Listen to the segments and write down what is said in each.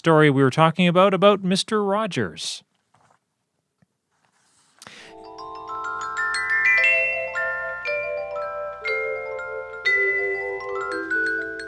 story we were talking about Mr. Rogers.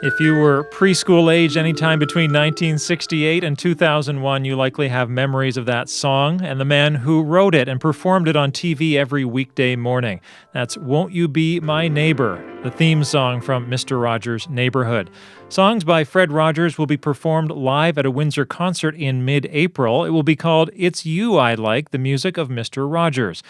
If you were preschool age anytime between 1968 and 2001, you likely have memories of that song and the man who wrote it and performed it on TV every weekday morning. That's Won't You Be My Neighbor, the theme song from Mr. Rogers' Neighborhood. Songs by Fred Rogers will be performed live at a Windsor concert in mid-April. It will be called It's You I Like, the Music of Mr. Rogers.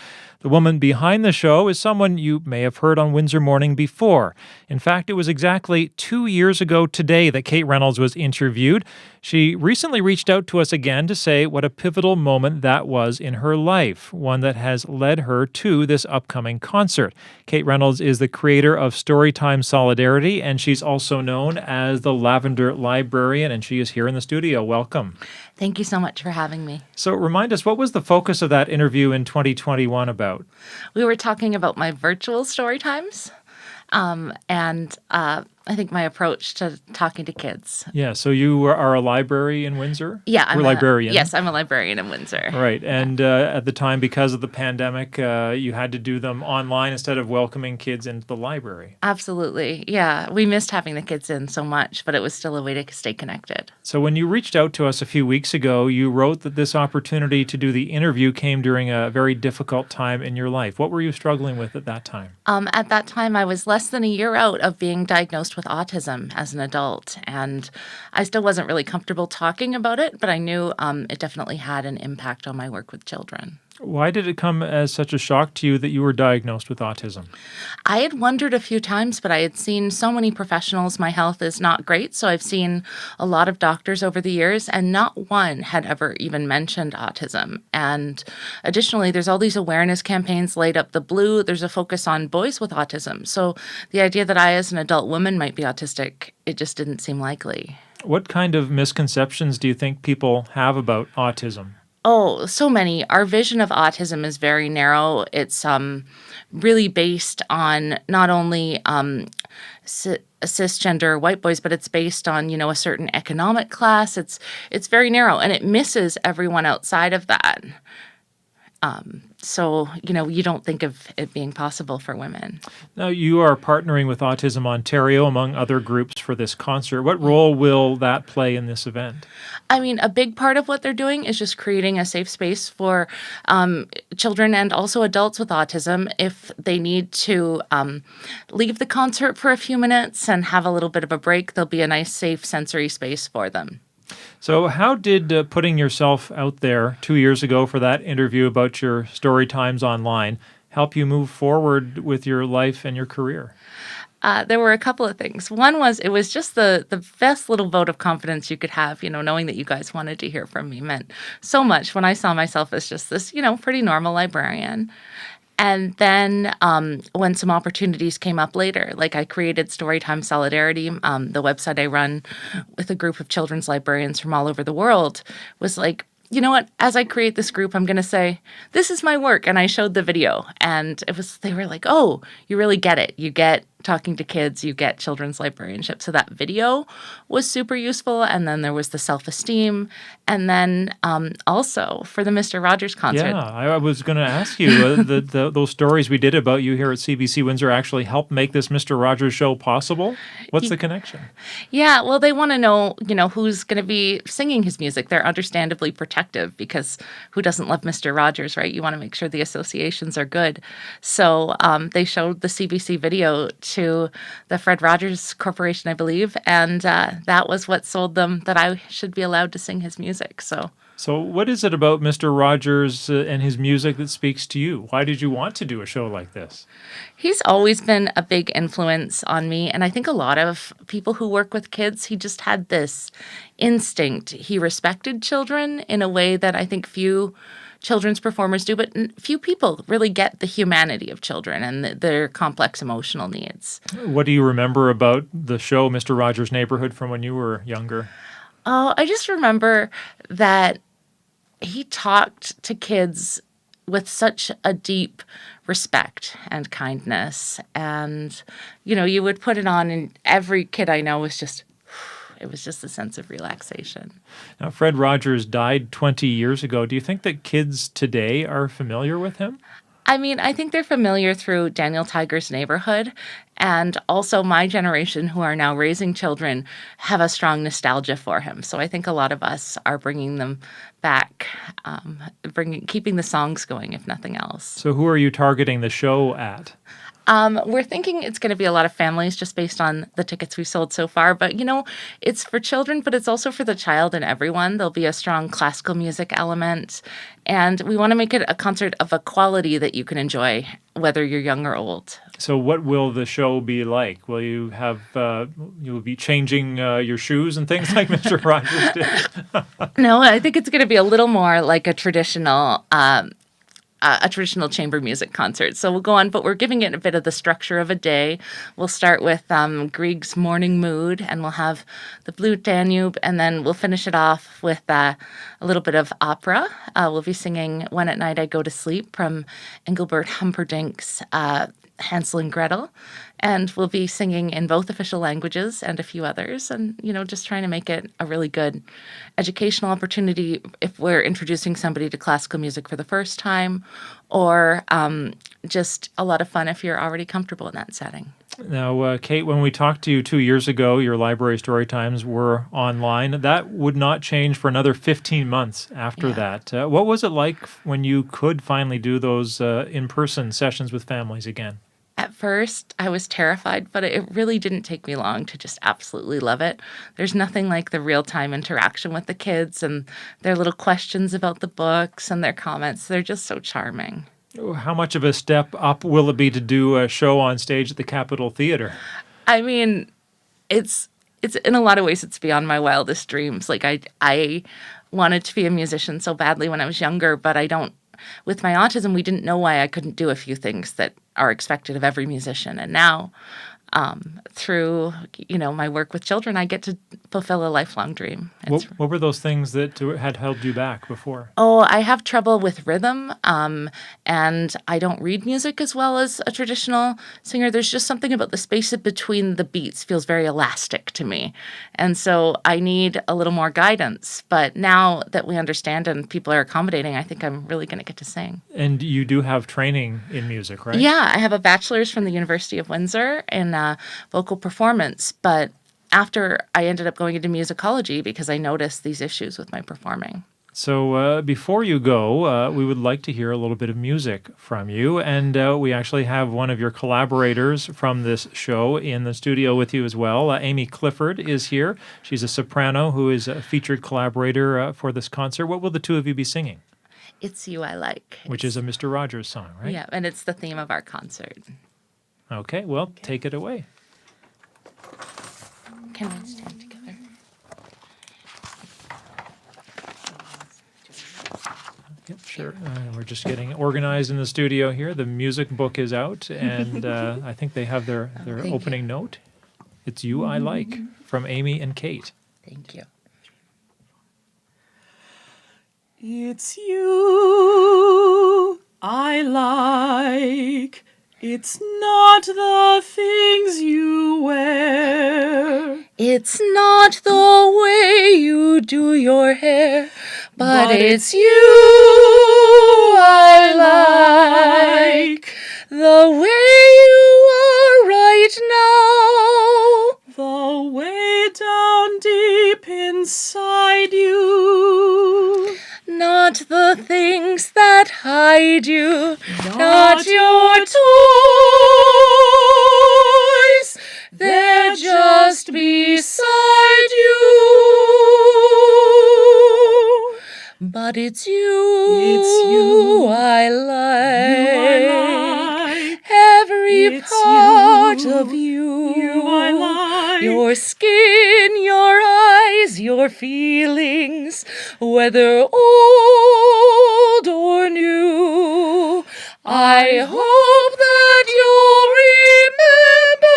The woman behind the show is someone you may have heard on Windsor Morning before. In fact, it was exactly 2 years ago today that Kate Reynolds was interviewed. She recently reached out to us again to say what a pivotal moment that was in her life, one that has led her to this upcoming concert. Kate Reynolds is the creator of Storytime Solidarity, and she's also known as the Lavender Librarian, and she is here in the studio. Welcome. Thank you so much for having me. So remind us, what was the focus of that interview in 2021 about? We were talking about my virtual story times, and I think my approach to talking to kids. Yeah, so you are a library in Windsor? Yeah, I'm a librarian. Yes, I'm a librarian in Windsor. Right, and at the time, because of the pandemic, you had to do them online instead of welcoming kids into the library. Absolutely, yeah. We missed having the kids in so much, but it was still a way to stay connected. So when you reached out to us a few weeks ago, you wrote that this opportunity to do the interview came during a very difficult time in your life. What were you struggling with at that time? At that time, I was less than a year out of being diagnosed with autism as an adult, and I still wasn't really comfortable talking about it, but I knew it definitely had an impact on my work with children. Why did it come as such a shock to you that you were diagnosed with autism? I had wondered a few times, but I had seen so many professionals. My health is not great, so I've seen a lot of doctors over the years, and not one had ever even mentioned autism. And additionally, there's all these awareness campaigns, Light Up the Blue. There's a focus on boys with autism. So the idea that I, as an adult woman, might be autistic, it just didn't seem likely. What kind of misconceptions do you think people have about autism? Oh, so many. Our vision of autism is very narrow. It's really based on not only cisgender white boys, but it's based on, a certain economic class. It's very narrow, and it misses everyone outside of that. So, you don't think of it being possible for women. Now, you are partnering with Autism Ontario, among other groups, for this concert. What role will that play in this event? I mean, a big part of what they're doing is just creating a safe space for children and also adults with autism. If they need to leave the concert for a few minutes and have a little bit of a break, there'll be a nice, safe sensory space for them. So how did putting yourself out there 2 years ago for that interview about your story times online help you move forward with your life and your career? There were a couple of things. One was, it was just the best little vote of confidence you could have, knowing that you guys wanted to hear from me meant so much when I saw myself as just this, pretty normal librarian. And then when some opportunities came up later, like I created Storytime Solidarity, the website I run with a group of children's librarians from all over the world, was like, you know what, as I create this group, I'm going to say, this is my work. And I showed the video, and they were like, oh, you really get it. You get talking to kids, you get children's librarianship. So that video was super useful. And then there was the self-esteem. And then also for the Mr. Rogers concert. Yeah, I was going to ask you, those stories we did about you here at CBC Windsor actually helped make this Mr. Rogers show possible? What's the connection? Yeah, well, they want to know, who's going to be singing his music. They're understandably protective because who doesn't love Mr. Rogers, right? You want to make sure the associations are good. So they showed the CBC video to the Fred Rogers Corporation, I believe, and that was what sold them that I should be allowed to sing his music. So what is it about Mr. Rogers and his music that speaks to you? Why did you want to do a show like this? He's always been a big influence on me, and I think a lot of people who work with kids, he just had this instinct. He respected children in a way that I think few children's performers do, but few people really get the humanity of children and their complex emotional needs. What do you remember about the show Mr. Rogers' Neighborhood from when you were younger? Oh, I just remember that he talked to kids with such a deep respect and kindness. And, you would put it on, and every kid I know was just, It was just a sense of relaxation. Now, Fred Rogers died 20 years ago. Do you think that kids today are familiar with him? I mean, I think they're familiar through Daniel Tiger's Neighborhood, and also my generation who are now raising children have a strong nostalgia for him. So I think a lot of us are bringing them back, keeping the songs going, if nothing else. So who are you targeting the show at? We're thinking it's going to be a lot of families just based on the tickets we've sold so far. But, it's for children, but it's also for the child and everyone. There'll be a strong classical music element. And we want to make it a concert of a quality that you can enjoy, whether you're young or old. So what will the show be like? Will you have, you'll be changing your shoes and things like Mr. Rogers did? No, I think it's going to be a little more like a traditional chamber music concert. So we'll go on, but we're giving it a bit of the structure of a day. We'll start with Grieg's Morning Mood, and we'll have the Blue Danube, and then we'll finish it off with a little bit of opera. We'll be singing When at Night I Go to Sleep from Engelbert Humperdinck's Hansel and Gretel. And we'll be singing in both official languages and a few others, and, just trying to make it a really good educational opportunity if we're introducing somebody to classical music for the first time, or just a lot of fun if you're already comfortable in that setting. Now, Kate, when we talked to you 2 years ago, your library story times were online. That would not change for another 15 months after that. What was it like when you could finally do those in-person sessions with families again? At first, I was terrified, but it really didn't take me long to just absolutely love it. There's nothing like the real-time interaction with the kids and their little questions about the books and their comments. They're just so charming. How much of a step up will it be to do a show on stage at the Capitol Theatre? I mean, it's in a lot of ways, it's beyond my wildest dreams. Like, I wanted to be a musician so badly when I was younger, but I don't. With my autism, we didn't know why I couldn't do a few things that are expected of every musician. And now, through, my work with children, I get to fulfill a lifelong dream. What were those things that had held you back before? Oh, I have trouble with rhythm, and I don't read music as well as a traditional singer. There's just something about the space between the beats feels very elastic to me. And so I need a little more guidance. But now that we understand and people are accommodating, I think I'm really going to get to sing. And you do have training in music, right? Yeah, I have a bachelor's from the University of Windsor in vocal performance, but after I ended up going into musicology because I noticed these issues with my performing. So before you go, we would like to hear a little bit of music from you. And we actually have one of your collaborators from this show in the studio with you as well. Aimee Clifford is here. She's a soprano who is a featured collaborator for this concert. What will the two of you be singing? It's You I Like. Which is a Mr. Rogers song, right? Yeah, and it's the theme of our concert. Okay, well, take it away. Can we stand together? Yep, sure. We're just getting organized in the studio here. The music book is out, and I think they have their opening note. It's You I Like from Aimee and Kate. Thank you. It's you I like. It's not the things you wear. It's not the way you do your hair, but it's you I like. The way you are right now. The way down deep inside you. Not the things that hide you, not your toys, they're just beside you. But it's you I like, every part of you I like. Your skin, your eyes, your feelings, whether old or new. I hope that you'll remember,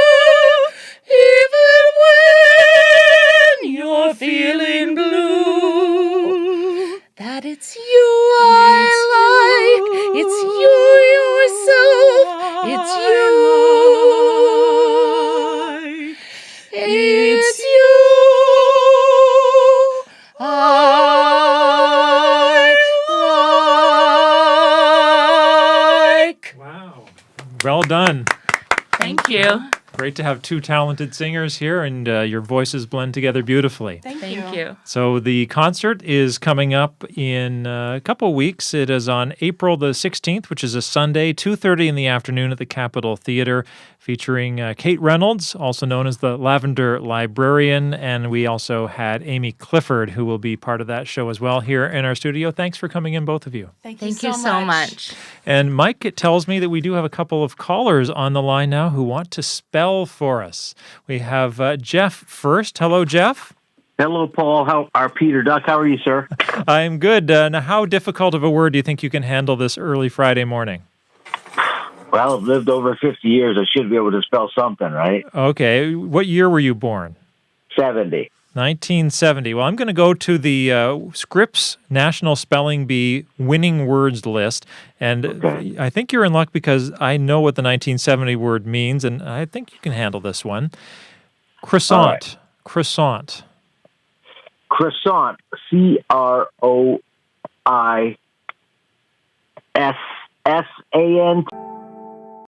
even when you're feeling blue, that it's you I like, it's you yourself, it's you. It's you done. Thank you. Great to have two talented singers here, and your voices blend together beautifully. Thank Thank you. So the concert is coming up in a couple weeks. It is on April the 16th, which is a Sunday, 2:30 in the afternoon at the Capitol Theatre, featuring Kate Reynolds, also known as the Lavender Librarian, and we also had Aimee Clifford, who will be part of that show as well here in our studio. Thanks for coming in, both of you. Thank Thank you so much. And Mike, it tells me that we do have a couple of callers on the line now who want to spell for us. We have Jeff first. Hello, Jeff. Hello, Paul. Peter Duck? How are you, sir? I'm good. Now, how difficult of a word do you think you can handle this early Friday morning? Well, I've lived over 50 years. I should be able to spell something, right? Okay. What year were you born? 70. 1970. Well, I'm going to go to the Scripps National Spelling Bee winning words list, and Okay. I think you're in luck because I know what the 1970 word means, and I think you can handle this one. Croissant. All right. Croissant. Croissant. CROISSANT.